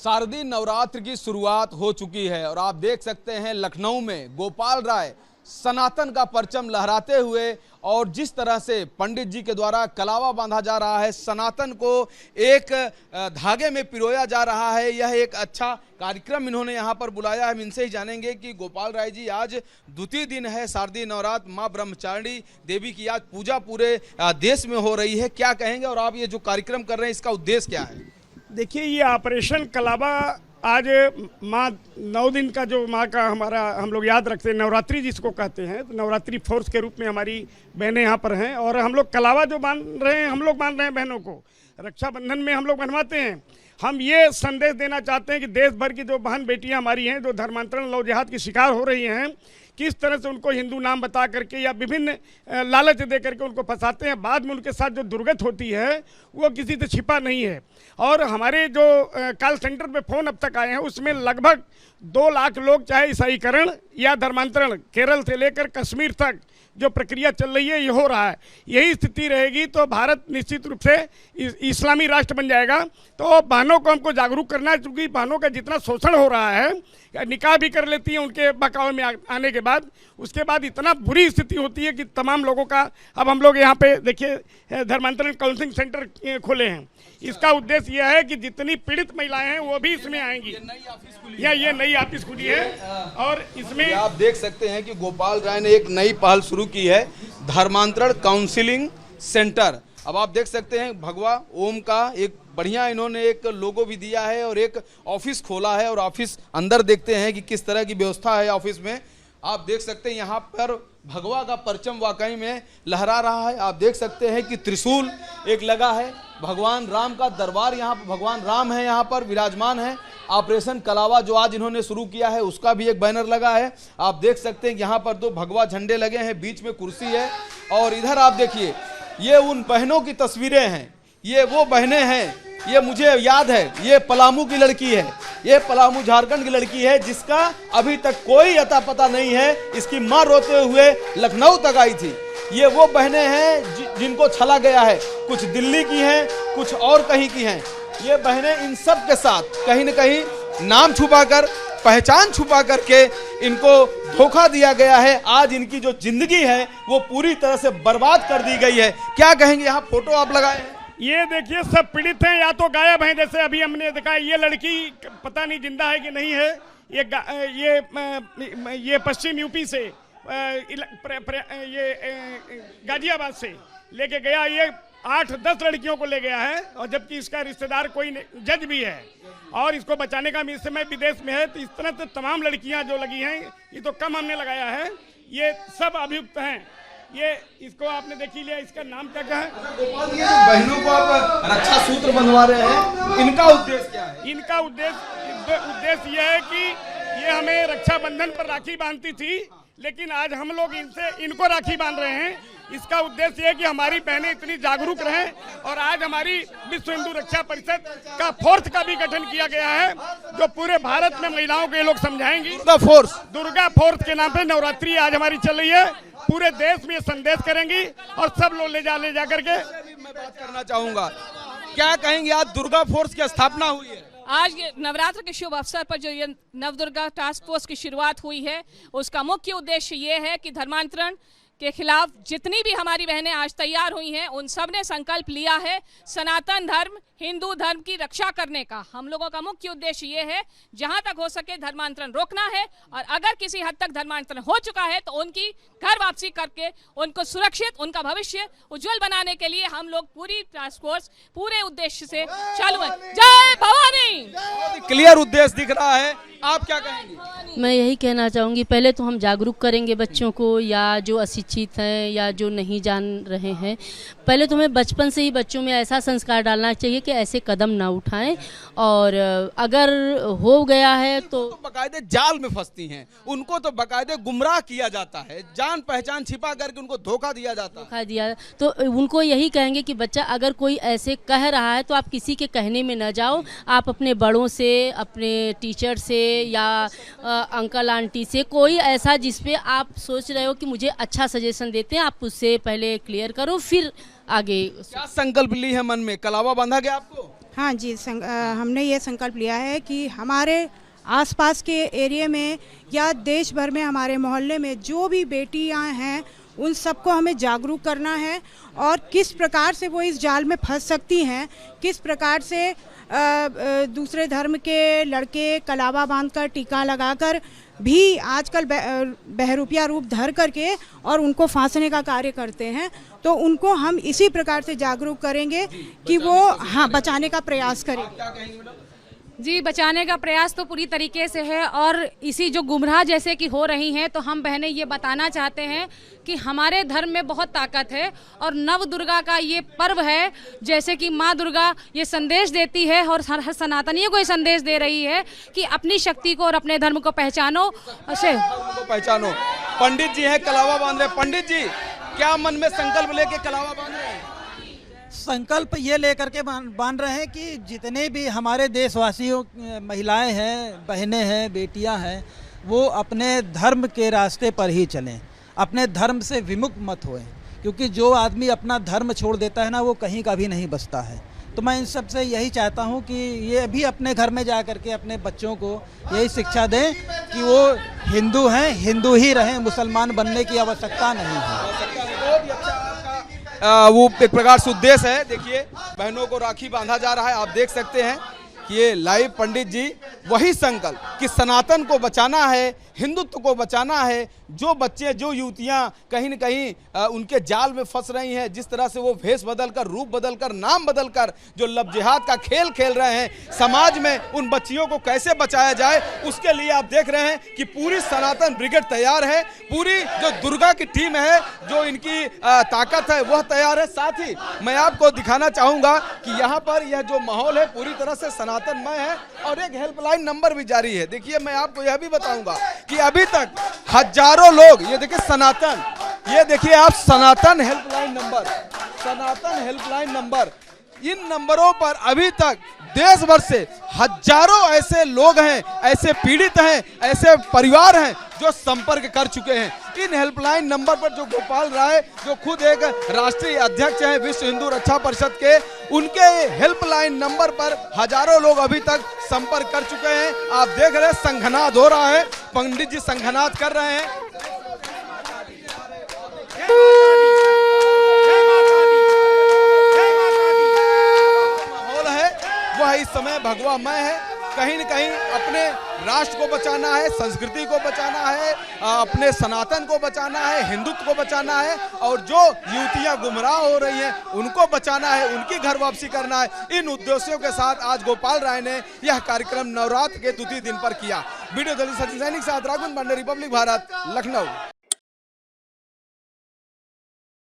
शारदीय नवरात्र की शुरुआत हो चुकी है और आप देख सकते हैं लखनऊ में गोपाल राय सनातन का परचम लहराते हुए और जिस तरह से पंडित जी के द्वारा कलावा बांधा जा रहा है, सनातन को एक धागे में पिरोया जा रहा है। यह एक अच्छा कार्यक्रम इन्होंने यहाँ पर बुलाया है। हम इनसे ही जानेंगे कि गोपाल राय जी, आज द्वितीय दिन है शारदीय नवरात्र, माँ ब्रह्मचारिणी देवी की आज पूजा पूरे देश में हो रही है, क्या कहेंगे? और आप ये जो कार्यक्रम कर रहे हैं इसका उद्देश्य क्या है? देखिए, ये ऑपरेशन कलावा आज माँ 9 दिन का जो माँ का हमारा हम लोग याद रखते हैं, नवरात्रि जिसको कहते हैं, तो नवरात्रि फोर्स के रूप में हमारी बहनें यहाँ पर हैं और हम लोग कलावा जो बांध रहे हैं, हम लोग बांध रहे हैं बहनों को, रक्षाबंधन में हम लोग बनवाते हैं। हम ये संदेश देना चाहते हैं कि देश भर की जो बहन बेटियाँ हमारी हैं जो धर्मांतरण लव जिहाद की शिकार हो रही हैं, किस तरह से उनको हिंदू नाम बता करके या विभिन्न लालच दे करके उनको फंसाते हैं, बाद में उनके साथ जो दुर्गत होती है वो किसी से छिपा नहीं है। और हमारे जो कॉल सेंटर पे फ़ोन अब तक आए हैं उसमें लगभग 2 लाख लोग, चाहे ईसाईकरण या धर्मांतरण, केरल से लेकर कश्मीर तक जो प्रक्रिया चल रही है ये हो रहा है। यही स्थिति रहेगी तो भारत निश्चित रूप से इस्लामी राष्ट्र बन जाएगा। तो बहनों को हमको जागरूक करना है, क्योंकि बहनों का जितना शोषण हो रहा है, निकाह भी कर लेती हैं उनके बहकावे में आने के बाद, उसके बाद इतना बुरी स्थिति होती है कि तमाम लोगों का। अब हम लोग यहाँ पे देखिए धर्मांतरण काउंसलिंग सेंटर खोले हैं। इसका उद्देश्य यह है कि जितनी पीड़ित महिलाएं हैं वो भी इसमें आएंगी। ये नई ऑफिस खुली है और इसमें आप देख सकते हैं कि गोपाल राय ने एक नई पहल शुरू की है, धर्मांतरण काउंसलिंग सेंटर। अब आप देख सकते हैं भगवा ओम का एक बढ़िया इन्होंने एक लोगो भी दिया है और एक ऑफिस खोला है और ऑफिस अंदर देखते हैं कि किस तरह की व्यवस्था है ऑफिस में। आप देख सकते हैं यहाँ पर भगवा का परचम वाकई में लहरा रहा है। आप देख सकते हैं कि त्रिशूल एक लगा है, भगवान राम का दरबार, यहाँ पर भगवान राम है, यहाँ पर विराजमान है। ऑपरेशन कलावा जो आज इन्होंने शुरू किया है उसका भी एक बैनर लगा है। आप देख सकते हैं यहाँ पर 2 भगवा झंडे लगे हैं, बीच में कुर्सी है और इधर आप देखिए ये उन बहनों की तस्वीरें हैं, ये वो बहनें हैं, ये मुझे याद है, ये पलामू की लड़की है, ये पलामू झारखंड की लड़की है जिसका अभी तक कोई अता पता नहीं है। इसकी मां रोते हुए लखनऊ तक आई थी। ये वो बहनें हैं जिनको छला गया है, कुछ दिल्ली की हैं, कुछ और कहीं की हैं। ये बहनें इन सब के साथ कहीं न कहीं नाम छुपाकर, पहचान छुपा करके इनको धोखा दिया गया है। आज इनकी जो जिंदगी है वो पूरी तरह से बर्बाद कर दी गई है। क्या कहेंगे? यहाँ फोटो आप लगाए हैं, ये देखिए सब पीड़ित हैं या तो गायब हैं। जैसे अभी हमने देखा ये लड़की पता नहीं जिंदा है कि नहीं है। ये पश्चिम यूपी से ये गाजियाबाद से लेके गया, ये 8-10 लड़कियों को ले गया है और जबकि इसका रिश्तेदार कोई जज भी है और इसको बचाने का इस समय विदेश में है। तो इस तरह से तमाम लड़कियां जो लगी हैं, ये तो कम हमने लगाया है, ये सब अभियुक्त हैं। ये इसको आपने देख ही लिया, इसका नाम क्या है? बहनों को आप रक्षा सूत्र बंधवा रहे हैं, इनका उद्देश्य क्या है? इनका उद्देश्य यह है कि ये हमें रक्षाबंधन पर राखी बांधती थी, लेकिन आज हम लोग इनको राखी बांध रहे हैं। इसका उद्देश्य है कि हमारी बहनें इतनी जागरूक रहें और आज हमारी विश्व हिंदू रक्षा परिषद का फोर्स का भी गठन किया गया है, जो पूरे भारत में महिलाओं को ये लोग समझाएंगी। दुर्गा फोर्स के नाम पे नवरात्रि आज हमारी चल रही है, पूरे देश में ये संदेश करेंगी और सब लोग ले जा करके। मैं बात करना चाहूंगा, क्या कहेंगे? आज दुर्गा फोर्स की स्थापना हुई है। आज नवरात्र के शुभ अवसर पर जो ये नवदुर्गा टास्क फोर्स की शुरुआत हुई है, उसका मुख्य उद्देश्य ये है कि धर्मांतरण के खिलाफ जितनी भी हमारी बहनें आज तैयार हुई हैं, उन सब ने संकल्प लिया है सनातन धर्म, हिंदू धर्म की रक्षा करने का। हम लोगों का मुख्य उद्देश्य ये है जहां तक हो सके धर्मांतरण रोकना है और अगर किसी हद तक धर्मांतरण हो चुका है तो उनकी घर वापसी करके उनको सुरक्षित, उनका भविष्य उज्जवल बनाने के लिए हम लोग पूरी टास्क फोर्स पूरे उद्देश्य से चालू है। जय भवानी। क्लियर उद्देश्य दिख रहा है, आप क्या कहेंगे? मैं यही कहना चाहूँगी, पहले तो हम जागरूक करेंगे बच्चों को, या जो अशिक्षित हैं या जो नहीं जान रहे हैं, पहले तो हमें बचपन से ही बच्चों में ऐसा संस्कार डालना चाहिए कि ऐसे कदम ना उठाएं और अगर हो गया है तो बकायदे जाल में फंसती हैं, उनको तो बकायदे गुमराह किया जाता है, जान पहचान छिपा करके उनको धोखा दिया जाता है। धोखा दिया तो उनको यही कहेंगे कि बच्चा अगर कोई ऐसे कह रहा है तो आप किसी के कहने में न जाओ, आप अपने बड़ों से, अपने टीचर से या अंकल आंटी से, कोई ऐसा जिसपे आप सोच रहे हो कि मुझे अच्छा सजेशन देते हैं, आप उससे पहले क्लियर करो, फिर आगे। क्या संकल्प ली है मन में? कलावा बांधा गया आपको? हाँ जी, हमने ये संकल्प लिया है कि हमारे आसपास के एरिया में या देश भर में हमारे मोहल्ले में जो भी बेटियां हैं उन सबको हमें जागरूक करना है और किस प्रकार से वो इस जाल में फंस सकती हैं, किस प्रकार से दूसरे धर्म के लड़के कलावा बांधकर टीका लगाकर भी आजकल बहरूपिया रूप धर करके और उनको फांसने का कार्य करते हैं। तो उनको हम इसी प्रकार से जागरूक करेंगे कि वो हाँ बचाने का प्रयास करें। जी, बचाने का प्रयास तो पूरी तरीके से है और इसी जो गुमराह जैसे कि हो रही हैं, तो हम बहनें ये बताना चाहते हैं कि हमारे धर्म में बहुत ताकत है और नव दुर्गा का ये पर्व है। जैसे कि माँ दुर्गा ये संदेश देती है और हर सनातनियों को ये संदेश दे रही है कि अपनी शक्ति को और अपने धर्म को पहचानो। पहचानो। पंडित जी हैं, कलावा बांध रहे। पंडित जी, क्या मन में संकल्प लेके कलावा बांध रहे हैं? संकल्प ये लेकर के बांध रहे हैं कि जितने भी हमारे देशवासियों महिलाएं हैं, बहनें हैं, बेटियां हैं, वो अपने धर्म के रास्ते पर ही चलें, अपने धर्म से विमुख मत होएं, क्योंकि जो आदमी अपना धर्म छोड़ देता है ना, वो कहीं का भी नहीं बचता है। तो मैं इन सब से यही चाहता हूँ कि ये भी अपने घर में जा कर के अपने बच्चों को यही शिक्षा दें कि वो हिंदू हैं, हिंदू ही रहें, मुसलमान बनने की आवश्यकता नहीं है। वो एक प्रकार से उद्देश्य है। देखिए, बहनों को राखी बांधा जा रहा है। आप देख सकते हैं कि ये लाइव पंडित जी वही संकल्प कि सनातन को बचाना है, हिंदुत्व को बचाना है। जो बच्चे, जो युवतियां कहीं न कहीं उनके जाल में फंस रही हैं, जिस तरह से वो भेष बदलकर, रूप बदलकर, नाम बदलकर जो लब जिहाद का खेल खेल रहे हैं, समाज में उन बच्चियों को कैसे बचाया जाए, उसके लिए आप देख रहे हैं कि पूरी सनातन ब्रिगेड तैयार है। पूरी जो दुर्गा की टीम है, जो इनकी ताकत है, वह तैयार है। साथ ही मैं आपको दिखाना चाहूँगा कि यहाँ पर यह जो माहौल है पूरी तरह से सनातनमय है और एक हेल्पलाइन नंबर भी जारी है। देखिए, मैं आपको यह भी बताऊँगा कि अभी तक हजारों लोग, ये देखिए सनातन, ये देखिए आप सनातन हेल्पलाइन नंबर, सनातन हेल्पलाइन नंबर, इन नंबरों पर अभी तक देश भर से हजारों ऐसे लोग हैं, ऐसे पीड़ित हैं, ऐसे परिवार हैं जो संपर्क कर चुके हैं। इन हेल्पलाइन नंबर पर जो गोपाल राय, जो खुद एक राष्ट्रीय अध्यक्ष हैं विश्व हिंदू रक्षा परिषद के, उनके हेल्पलाइन नंबर पर हजारों लोग अभी तक संपर्क कर चुके हैं। आप देख रहे हैं संघनाद हो रहा है, पंडित जी संघनाद कर रहे हैं। माहौल है वह इस समय भगवामय है। कहीं न कहीं अपने राष्ट्र को बचाना है, संस्कृति को बचाना है, अपने सनातन को बचाना है, हिंदुत्व को बचाना है और जो युवतियां गुमराह हो रही हैं उनको बचाना है, उनकी घर वापसी करना है। इन उद्देश्यों के साथ आज गोपाल राय ने यह कार्यक्रम नवरात्र के द्वितीय दिन पर किया। वीडियो जर्नलिस्ट सचिन सैनिक के साथ राघवन पांडे, रिपब्लिक भारत, लखनऊ।